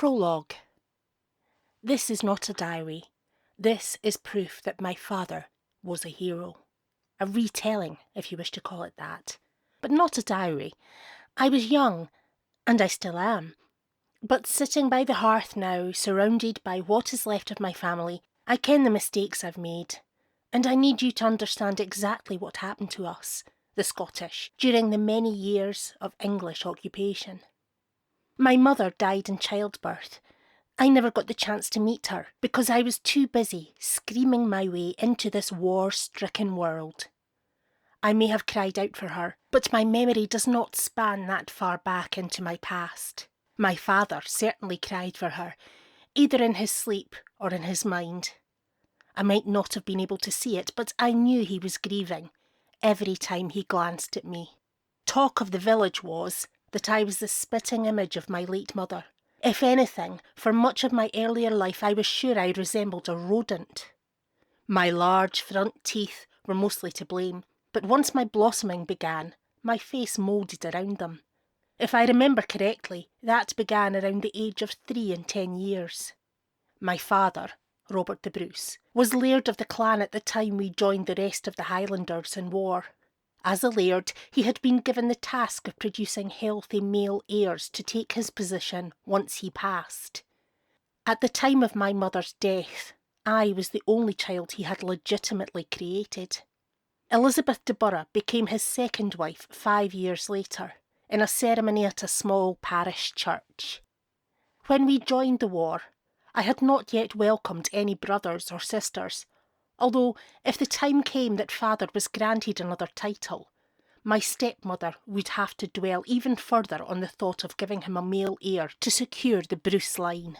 Prologue. This is not a diary. This is proof that my father was a hero. A retelling, if you wish to call it that. But not a diary. I was young, and I still am. But sitting by the hearth now, surrounded by what is left of my family, I ken the mistakes I've made. And I need you to understand exactly what happened to us, the Scottish, during the many years of English occupation. My mother died in childbirth. I never got the chance to meet her because I was too busy screaming my way into this war-stricken world. I may have cried out for her, but my memory does not span that far back into my past. My father certainly cried for her, either in his sleep or in his mind. I might not have been able to see it, but I knew he was grieving every time he glanced at me. Talk of the village was that I was the spitting image of my late mother. If anything, for much of my earlier life I was sure I resembled a rodent. My large front teeth were mostly to blame, but once my blossoming began, my face moulded around them. If I remember correctly, that began around the age of 3 and 10 years. My father, Robert the Bruce, was laird of the clan at the time we joined the rest of the Highlanders in war. As a laird, he had been given the task of producing healthy male heirs to take his position once he passed. At the time of my mother's death, I was the only child he had legitimately created. Elizabeth de Burgh became his second wife 5 years later, in a ceremony at a small parish church. When we joined the war, I had not yet welcomed any brothers or sisters, although if the time came that father was granted another title, my stepmother would have to dwell even further on the thought of giving him a male heir to secure the Bruce line.